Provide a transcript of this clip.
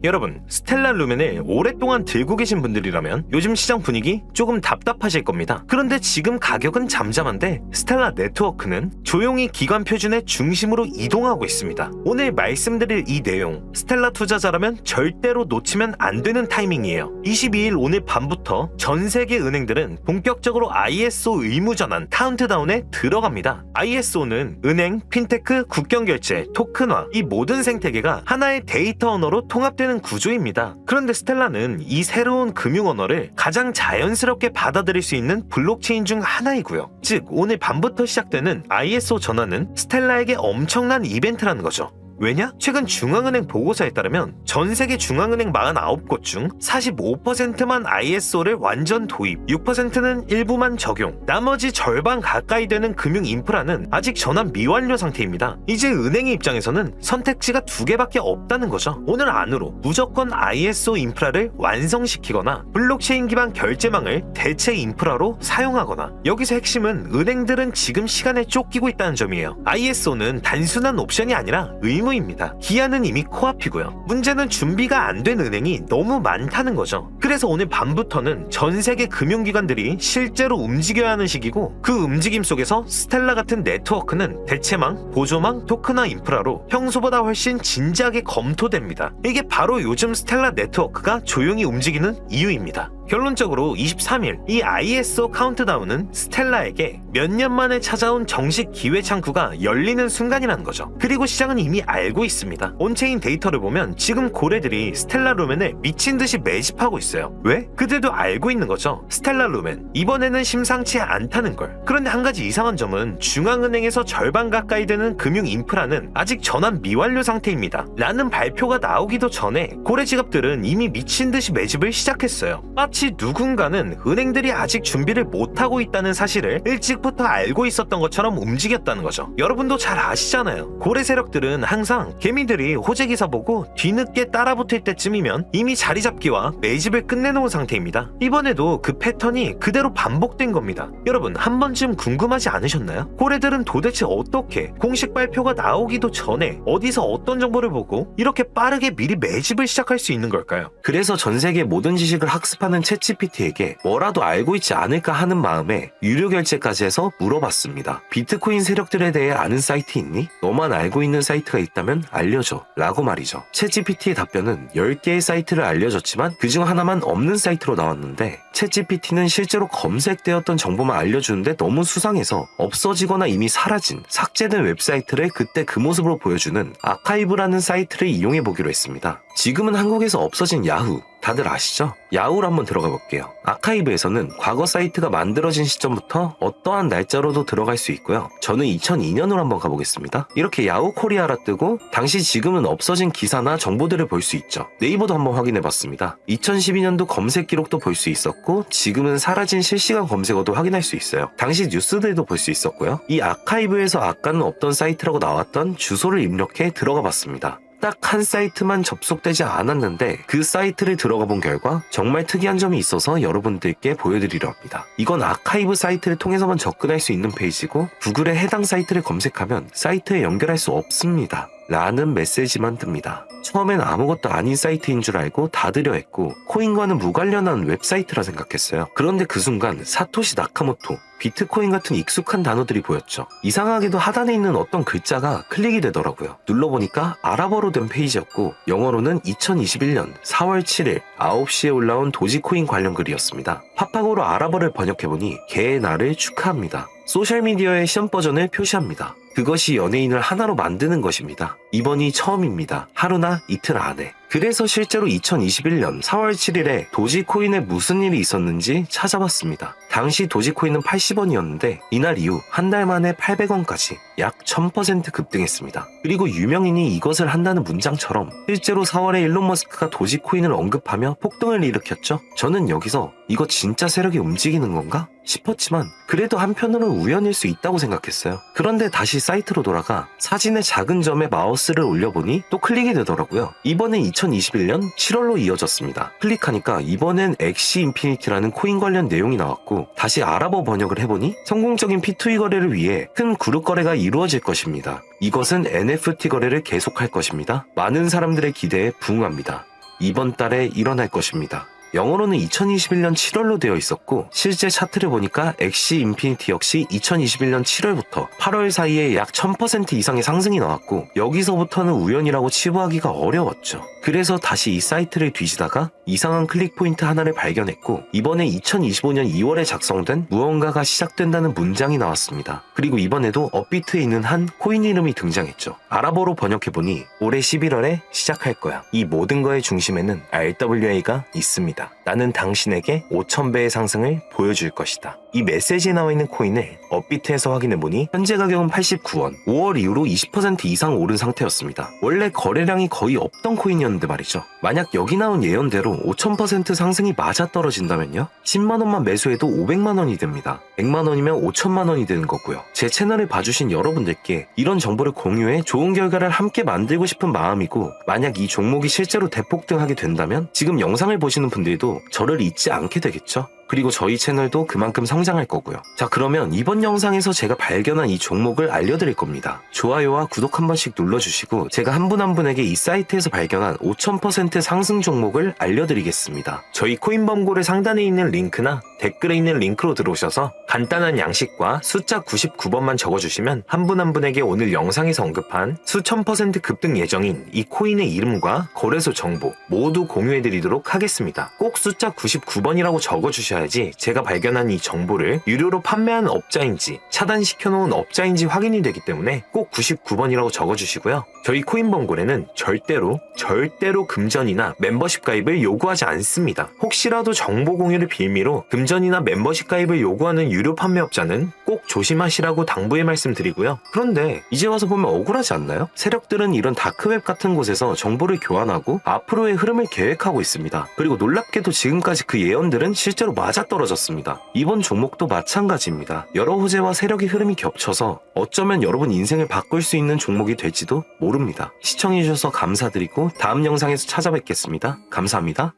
여러분, 스텔라 루멘을 오랫동안 들고 계신 분들이라면 요즘 시장 분위기 조금 답답하실 겁니다. 그런데 지금 가격은 잠잠한데 스텔라 네트워크는 조용히 기관 표준의 중심으로 이동하고 있습니다. 오늘 말씀드릴 이 내용, 스텔라 투자자라면 절대로 놓치면 안 되는 타이밍이에요. 22일 오늘 밤부터 전 세계 은행들은 본격적으로 ISO 의무전환 카운트다운에 들어갑니다. ISO는 은행, 핀테크, 국경결제, 토큰화 이 모든 생태계가 하나의 데이터 언어로 통합되는 구조입니다. 그런데 스텔라는 이 새로운 금융 언어를 가장 자연스럽게 받아들일 수 있는 블록체인 중 하나이고요. 즉 오늘 밤부터 시작되는 ISO 전환은 스텔라에게 엄청난 이벤트라는 거죠. 왜냐? 최근 중앙은행 보고서에 따르면 전 세계 중앙은행 49곳 중 45%만 ISO를 완전 도입, 6%는 일부만 적용, 나머지 절반 가까이 되는 금융 인프라는 아직 전환 미완료 상태입니다. 이제 은행의 입장에서는 선택지가 두 개밖에 없다는 거죠. 오늘 안으로 무조건 ISO 인프라를 완성시키거나 블록체인 기반 결제망을 대체 인프라로 사용하거나, 여기서 핵심은 은행들은 지금 시간에 쫓기고 있다는 점이에요. ISO는 단순한 옵션이 아니라 의무입니다. 기한은 이미 코앞이고요. 문제는 준비가 안 된 은행이 너무 많다는 거죠. 그래서 오늘 밤부터는 전 세계 금융기관들이 실제로 움직여야 하는 시기고, 그 움직임 속에서 스텔라 같은 네트워크는 대체망, 보조망, 토큰화 인프라로 평소보다 훨씬 진지하게 검토됩니다. 이게 바로 요즘 스텔라 네트워크가 조용히 움직이는 이유입니다. 결론적으로 23일 이 ISO 카운트다운은 스텔라에게 몇 년 만에 찾아온 정식 기회 창구가 열리는 순간이라는 거죠. 그리고 시장은 이미 알고 있습니다. 온체인 데이터를 보면 지금 고래들이 스텔라 루멘을 미친 듯이 매집하고 있어요. 왜? 그들도 알고 있는 거죠. 스텔라 루멘 이번에는 심상치 않다는 걸. 그런데 한 가지 이상한 점은 중앙은행에서 절반 가까이 되는 금융 인프라는 아직 전환 미완료 상태입니다. 라는 발표가 나오기도 전에 고래 지갑들은 이미 미친 듯이 매집을 시작했어요. 마치 누군가는 은행들이 아직 준비를 못하고 있다는 사실을 일찍부터 알고 있었던 것처럼 움직였다는 거죠. 여러분도 잘 아시잖아요. 고래 세력들은 항상 개미들이 호재기사 보고 뒤늦게 따라붙을 때쯤이면 이미 자리 잡기와 매집을 끝내놓은 상태입니다. 이번에도 그 패턴이 그대로 반복된 겁니다. 여러분, 한 번쯤 궁금하지 않으셨나요? 고래들은 도대체 어떻게 공식 발표가 나오기도 전에 어디서 어떤 정보를 보고 이렇게 빠르게 미리 매집을 시작할 수 있는 걸까요? 그래서 전 세계 모든 지식을 학습하는 챗GPT에게 뭐라도 알고 있지 않을까 하는 마음에 유료 결제까지 해서 물어봤습니다. 비트코인 세력들에 대해 아는 사이트 있니? 너만 알고 있는 사이트가 있다면 알려줘 라고 말이죠. 챗GPT의 답변은 10개의 사이트를 알려줬지만 그중 하나만 없는 사이트로 나왔는데, 챗GPT는 실제로 검색되었던 정보만 알려주는데 너무 수상해서 없어지거나 이미 사라진, 삭제된 웹사이트를 그때 그 모습으로 보여주는 아카이브라는 사이트를 이용해보기로 했습니다. 지금은 한국에서 없어진 야후, 다들 아시죠? 야후를 한번 들어가 볼게요. 아카이브에서는 과거 사이트가 만들어진 시점부터 어떠한 날짜로도 들어갈 수 있고요. 저는 2002년으로 한번 가보겠습니다. 이렇게 야후 코리아라 뜨고 당시 지금은 없어진 기사나 정보들을 볼 수 있죠. 네이버도 한번 확인해봤습니다. 2012년도 검색 기록도 볼 수 있었고 지금은 사라진 실시간 검색어도 확인할 수 있어요. 당시 뉴스들도 볼 수 있었고요. 이 아카이브에서 아까는 없던 사이트라고 나왔던 주소를 입력해 들어가 봤습니다. 딱 한 사이트만 접속되지 않았는데 그 사이트를 들어가 본 결과 정말 특이한 점이 있어서 여러분들께 보여드리려 합니다. 이건 아카이브 사이트를 통해서만 접근할 수 있는 페이지고, 구글에 해당 사이트를 검색하면 사이트에 연결할 수 없습니다 라는 메시지만 뜹니다. 처음엔 아무것도 아닌 사이트인 줄 알고 닫으려 했고 코인과는 무관련한 웹사이트라 생각했어요. 그런데 그 순간 사토시 나카모토, 비트코인 같은 익숙한 단어들이 보였죠. 이상하게도 하단에 있는 어떤 글자가 클릭이 되더라고요. 눌러보니까 아랍어로 된 페이지였고 영어로는 2021년 4월 7일 9시에 올라온 도지코인 관련 글이었습니다. 팝하고로 아랍어를 번역해보니 개의 날을 축하합니다. 소셜미디어의 시험 버전을 표시합니다. 그것이 연예인을 하나로 만드는 것입니다. 이번이 처음입니다. 하루나 이틀 안에. 그래서 실제로 2021년 4월 7일에 도지코인에 무슨 일이 있었는지 찾아봤습니다. 당시 도지코인은 80원이었는데 이날 이후 한 달 만에 800원까지 약 1000% 급등했습니다. 그리고 유명인이 이것을 한다는 문장처럼 실제로 4월에 일론 머스크가 도지코인을 언급하며 폭등을 일으켰죠. 저는 여기서 이거 진짜 세력이 움직이는 건가? 싶었지만 그래도 한편으로는 우연일 수 있다고 생각했어요. 그런데 다시 사이트로 돌아가 사진의 작은 점에 마우스를 올려보니 또 클릭이 되더라고요. 이번엔 2021년 7월로 이어졌습니다. 클릭하니까 이번엔 엑시 인피니티라는 코인 관련 내용이 나왔고 다시 아랍어 번역을 해보니 성공적인 P2E 거래를 위해 큰 그룹 거래가 이루어질 것입니다. 이것은 NFT 거래를 계속할 것입니다. 많은 사람들의 기대에 부응합니다. 이번 달에 일어날 것입니다. 영어로는 2021년 7월로 되어 있었고 실제 차트를 보니까 엑시 인피니티 역시 2021년 7월부터 8월 사이에 약 1000% 이상의 상승이 나왔고 여기서부터는 우연이라고 치부하기가 어려웠죠. 그래서 다시 이 사이트를 뒤지다가 이상한 클릭 포인트 하나를 발견했고 이번에 2025년 2월에 작성된 무언가가 시작된다는 문장이 나왔습니다. 그리고 이번에도 업비트에 있는 한 코인 이름이 등장했죠. 아랍어로 번역해보니 올해 11월에 시작할 거야. 이 모든 거의 중심에는 RWA가 있습니다. 나는 당신에게 5000배의 상승을 보여줄 것이다. 이 메시지에 나와 있는 코인을 업비트에서 확인해보니 현재 가격은 89원, 5월 이후로 20% 이상 오른 상태였습니다. 원래 거래량이 거의 없던 코인이었는데 말이죠. 만약 여기 나온 예언대로 5000% 상승이 맞아떨어진다면요? 10만원만 매수해도 500만원이 됩니다. 100만원이면 5천만원이 되는 거고요. 제 채널을 봐주신 여러분들께 이런 정보를 공유해 좋은 결과를 함께 만들고 싶은 마음이고 만약 이 종목이 실제로 대폭등하게 된다면 지금 영상을 보시는 분들도 저를 잊지 않게 되겠죠? 그리고 저희 채널도 그만큼 성장할 거고요. 자, 그러면 이번 영상에서 제가 발견한 이 종목을 알려드릴 겁니다. 좋아요와 구독 한 번씩 눌러주시고 제가 한 분 한 분에게 이 사이트에서 발견한 5000% 상승 종목을 알려드리겠습니다. 저희 코인범고래 상단에 있는 링크나 댓글에 있는 링크로 들어오셔서 간단한 양식과 숫자 99번만 적어주시면 한 분 한 분에게 오늘 영상에서 언급한 수천 % 급등 예정인 이 코인의 이름과 거래소 정보 모두 공유해드리도록 하겠습니다. 꼭 숫자 99번이라고 적어주셔야지 제가 발견한 이 정보를 유료로 판매하는 업자인지 차단시켜놓은 업자인지 확인이 되기 때문에 꼭 99번이라고 적어주시고요. 저희 코인범고래는 절대로 금전이나 멤버십 가입을 요구하지 않습니다. 혹시라도 정보 공유를 빌미로 금전이나 멤버십 가입을 요구하는 유료 판매업자는 꼭 조심하시라고 당부의 말씀드리고요. 그런데 이제 와서 보면 억울하지 않나요? 세력들은 이런 다크웹 같은 곳에서 정보를 교환하고 앞으로의 흐름을 계획하고 있습니다. 그리고 놀랍게도 지금까지 그 예언들은 실제로 맞아떨어졌습니다. 이번 종목도 마찬가지입니다. 여러 호재와 세력의 흐름이 겹쳐서 어쩌면 여러분 인생을 바꿀 수 있는 종목이 될지도 모릅니다. 시청해주셔서 감사드리고 다음 영상에서 찾아뵙겠습니다. 감사합니다.